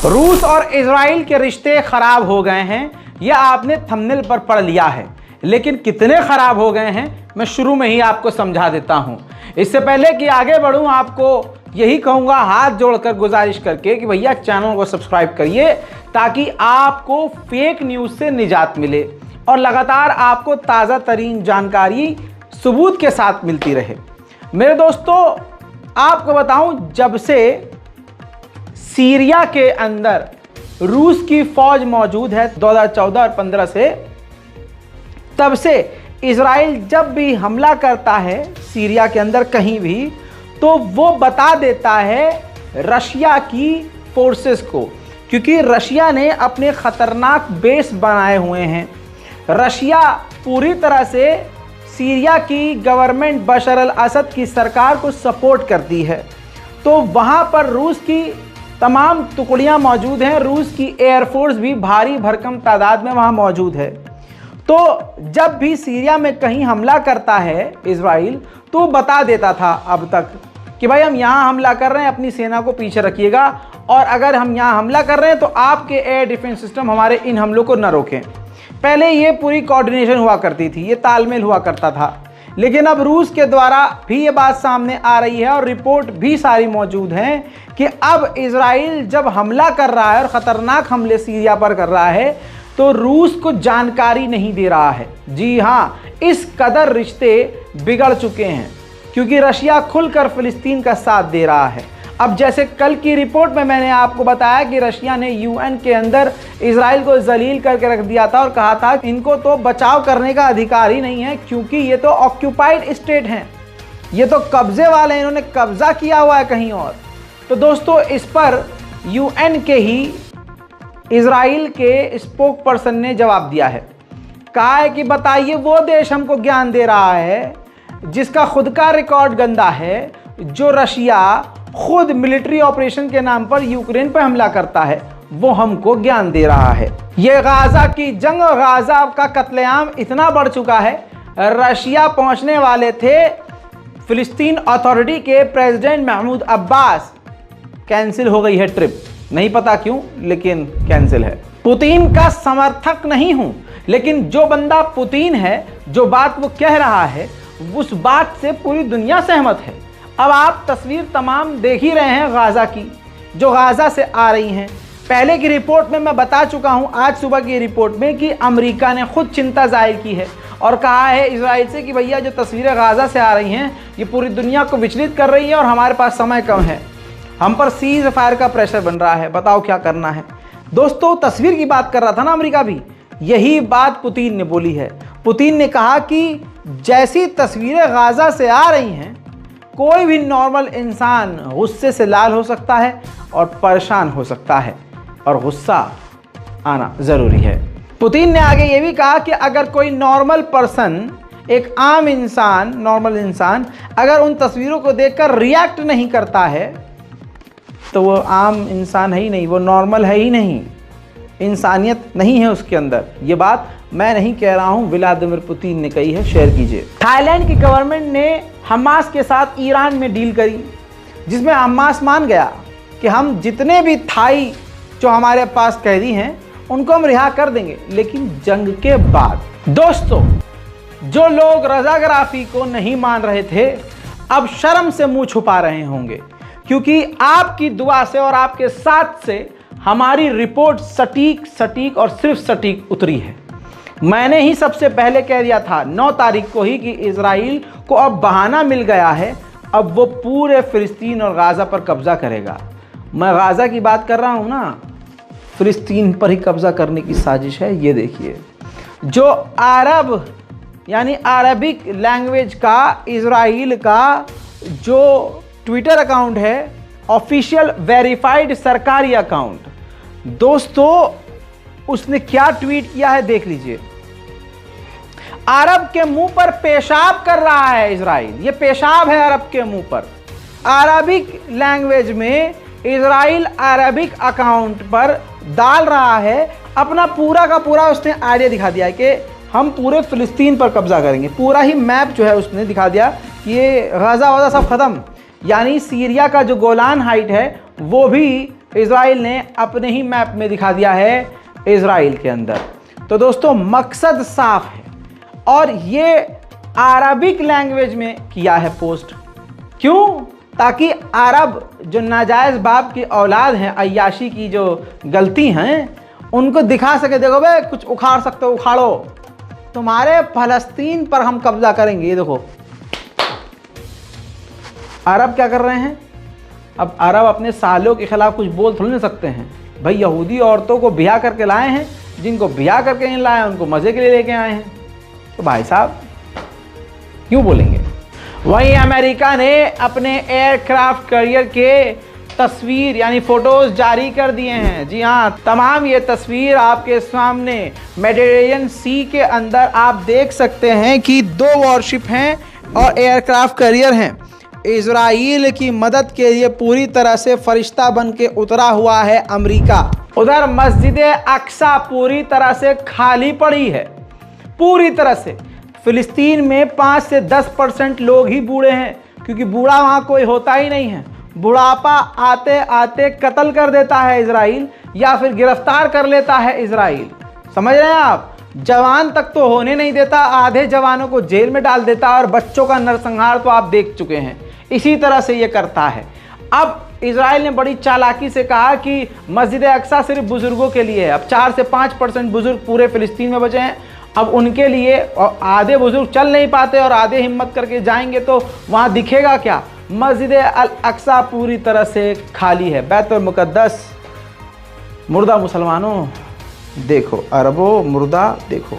रूस और इजराइल के रिश्ते खराब हो गए हैं, यह आपने थंबनेल पर पढ़ लिया है, लेकिन कितने खराब हो गए हैं मैं शुरू में ही आपको समझा देता हूं। इससे पहले कि आगे बढ़ूं, आपको यही कहूंगा हाथ जोड़कर गुजारिश करके कि भैया चैनल को सब्सक्राइब करिए ताकि आपको फेक न्यूज़ से निजात मिले और लगातार आपको ताज़ा तरीन जानकारी सबूत के साथ मिलती रहे। मेरे दोस्तों, आपको बताऊं, जब से सीरिया के अंदर रूस की फौज मौजूद है 2014 और 15 से, तब से इजराइल जब भी हमला करता है सीरिया के अंदर कहीं भी, तो वो बता देता है रशिया की फोर्सेस को, क्योंकि रशिया ने अपने खतरनाक बेस बनाए हुए हैं। रशिया पूरी तरह से सीरिया की गवर्नमेंट बशर अल असद की सरकार को सपोर्ट करती है, तो वहाँ पर रूस की तमाम टुकड़ियाँ मौजूद हैं। रूस की एयरफोर्स भी भारी भरकम तादाद में वहाँ मौजूद है। तो जब भी सीरिया में कहीं हमला करता है इजराइल, तो बता देता था अब तक कि भाई हम यहाँ हमला कर रहे हैं, अपनी सेना को पीछे रखिएगा, और अगर हम यहाँ हमला कर रहे हैं तो आपके एयर डिफेंस सिस्टम हमारे इन हमलों को न रोकें। पहले ये पूरी कोऑर्डिनेशन हुआ करती थी, ये तालमेल हुआ करता था, लेकिन अब रूस के द्वारा भी ये बात सामने आ रही है और रिपोर्ट भी सारी मौजूद हैं कि अब इजराइल जब हमला कर रहा है और ख़तरनाक हमले सीरिया पर कर रहा है, तो रूस को जानकारी नहीं दे रहा है। जी हाँ, इस कदर रिश्ते बिगड़ चुके हैं क्योंकि रशिया खुलकर फिलिस्तीन का साथ दे रहा है। अब जैसे कल की रिपोर्ट में मैंने आपको बताया कि रशिया ने यूएन के अंदर इजराइल को जलील करके रख दिया था और कहा था इनको तो बचाव करने का अधिकार ही नहीं है क्योंकि ये तो ऑक्यूपाइड स्टेट हैं, ये तो कब्जे वाले हैं, इन्होंने कब्जा किया हुआ है कहीं और। तो दोस्तों, इस पर यूएन के ही इजराइल के स्पोक पर्सन ने जवाब दिया है, कहा है कि बताइए वो देश हमको ज्ञान दे रहा है जिसका खुद का रिकॉर्ड गंदा है, जो रशिया खुद मिलिट्री ऑपरेशन के नाम पर यूक्रेन पर हमला करता है, वो हमको ज्ञान दे रहा है। ये गाजा की जंग, गाजा का कत्लेआम इतना बढ़ चुका है, रशिया पहुंचने वाले थे फिलिस्तीन अथॉरिटी के प्रेसिडेंट महमूद अब्बास, कैंसिल हो गई है ट्रिप, नहीं पता क्यों लेकिन कैंसिल है। पुतिन का समर्थक नहीं हूं, लेकिन जो बंदा पुतिन है, जो बात वो कह रहा है, उस बात से पूरी दुनिया सहमत है। अब आप तस्वीर तमाम देख ही रहे हैं गाजा की, जो गाजा से आ रही हैं। पहले की रिपोर्ट में मैं बता चुका हूं, आज सुबह की रिपोर्ट में, कि अमेरिका ने खुद चिंता जाहिर की है और कहा है इजराइल से कि भैया जो तस्वीरें गाजा से आ रही हैं ये पूरी दुनिया को विचलित कर रही है और हमारे पास समय कम है, हम पर सीज फायर का प्रेशर बन रहा है, बताओ क्या करना है। दोस्तों, तस्वीर की बात कर रहा था ना अमेरिका भी, यही बात पुतिन ने बोली है। पुतिन ने कहा कि जैसी तस्वीरें गाजा से आ रही हैं, कोई भी नॉर्मल इंसान गुस्से से लाल हो सकता है और परेशान हो सकता है, और गुस्सा आना ज़रूरी है। पुतिन ने आगे ये भी कहा कि अगर कोई नॉर्मल पर्सन, एक आम इंसान, नॉर्मल इंसान अगर उन तस्वीरों को देखकर रिएक्ट नहीं करता है तो वो आम इंसान है ही नहीं, वो नॉर्मल है ही नहीं, इंसानियत नहीं है उसके अंदर। ये बात मैं नहीं कह रहा हूँ, व्लादिमीर पुतिन ने कही है, शेयर कीजिए। थाईलैंड की गवर्नमेंट ने हमास के साथ ईरान में डील करी, जिसमें हमास मान गया कि हम जितने भी थाई जो हमारे पास कैदी हैं उनको हम रिहा कर देंगे, लेकिन जंग के बाद। दोस्तों, जो लोग रजाग्राफी को नहीं मान रहे थे अब शर्म से मुंह छुपा रहे होंगे, क्योंकि आपकी दुआ से और आपके साथ से हमारी रिपोर्ट सटीक और सिर्फ सटीक उतरी है। मैंने ही सबसे पहले कह दिया था 9 तारीख को ही कि इजराइल को अब बहाना मिल गया है, अब वो पूरे फिलिस्तीन और गाजा पर कब्जा करेगा। मैं गाजा की बात कर रहा हूँ ना, फिलिस्तीन पर ही कब्जा करने की साजिश है। ये देखिए, जो अरब यानी अरबिक लैंग्वेज का इजराइल का जो ट्विटर अकाउंट है, ऑफिशियल वेरीफाइड सरकारी अकाउंट, दोस्तों उसने क्या ट्वीट किया है देख लीजिए। अरब के मुंह पर पेशाब कर रहा है इजराइल, ये पेशाब है अरब के मुंह पर। अरबिक लैंग्वेज में इजराइल अरबिक अकाउंट पर डाल रहा है अपना पूरा का पूरा, उसने आइडिया दिखा दिया है कि हम पूरे फिलिस्तीन पर कब्जा करेंगे। पूरा ही मैप जो है उसने दिखा दिया कि ये गाजा वाजा सब ख़त्म, यानी सीरिया का जो गोलान हाइट है वो भी इजराइल ने अपने ही मैप में दिखा दिया है इजराइल के अंदर। तो दोस्तों मकसद साफ है और ये अरबिक लैंग्वेज में किया है पोस्ट। क्यों? ताकि अरब जो नाजायज़ बाप की औलाद हैं, अय्याशी की जो गलती हैं, उनको दिखा सके, देखो बे कुछ उखाड़ सकते हो उखाड़ो, तुम्हारे फलस्तीन पर हम कब्जा करेंगे। ये देखो अरब क्या कर रहे हैं। अब अरब अपने सालों के खिलाफ कुछ बोल थोड़ी नहीं सकते हैं भाई। यहूदी औरतों को ब्याह करके लाए हैं, जिनको ब्याह करके नहीं लाए उनको मज़े के लिए लेके आए हैं। तो भाई साहब क्यों बोलेंगे। वहीं अमेरिका ने अपने एयरक्राफ्ट कैरियर के तस्वीर यानी फोटोज जारी कर दिए हैं। जी हाँ, तमाम ये तस्वीर आपके सामने मेडिटेरेनियन सी के अंदर आप देख सकते हैं कि 2 वॉरशिप हैं और एयरक्राफ्ट कैरियर हैं। इजराइल की मदद के लिए पूरी तरह से फरिश्ता बन के उतरा हुआ है अमेरिका। उधर मस्जिद अक्सा पूरी तरह से खाली पड़ी है, पूरी तरह से। फिलिस्तीन में 5 से 10% लोग ही बूढ़े हैं, क्योंकि बूढ़ा वहाँ कोई होता ही नहीं है। बुढ़ापा आते आते कत्ल कर देता है इजराइल, या फिर गिरफ्तार कर लेता है इजराइल। समझ रहे हैं आप? जवान तक तो होने नहीं देता, आधे जवानों को जेल में डाल देता है और बच्चों का नरसंहार तो आप देख चुके हैं। इसी तरह से ये करता है। अब इजराइल ने बड़ी चालाकी से कहा कि मस्जिद अक्सा सिर्फ बुजुर्गों के लिए है। अब 4 से 5% बुजुर्ग पूरे फिलिस्तीन में बचे हैं। अब उनके लिए, और आधे बुजुर्ग चल नहीं पाते और आधे हिम्मत करके जाएंगे तो वहाँ दिखेगा क्या? मस्जिद अल अक्सा पूरी तरह से खाली है। बैतुल मुक़द्दस मुर्दा मुसलमानों देखो, अरबों मुर्दा देखो।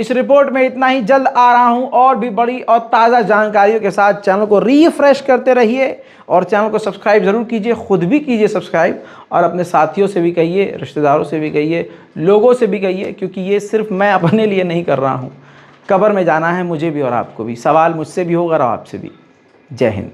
इस रिपोर्ट में इतना ही। जल्द आ रहा हूं और भी बड़ी और ताज़ा जानकारियों के साथ। चैनल को रिफ्रेश करते रहिए और चैनल को सब्सक्राइब ज़रूर कीजिए, खुद भी कीजिए सब्सक्राइब, और अपने साथियों से भी कहिए, रिश्तेदारों से भी कहिए, लोगों से भी कहिए, क्योंकि ये सिर्फ मैं अपने लिए नहीं कर रहा हूँ। कब्र में जाना है मुझे भी और आपको भी। सवाल मुझसे भी होगा और आपसे भी। जय हिंद।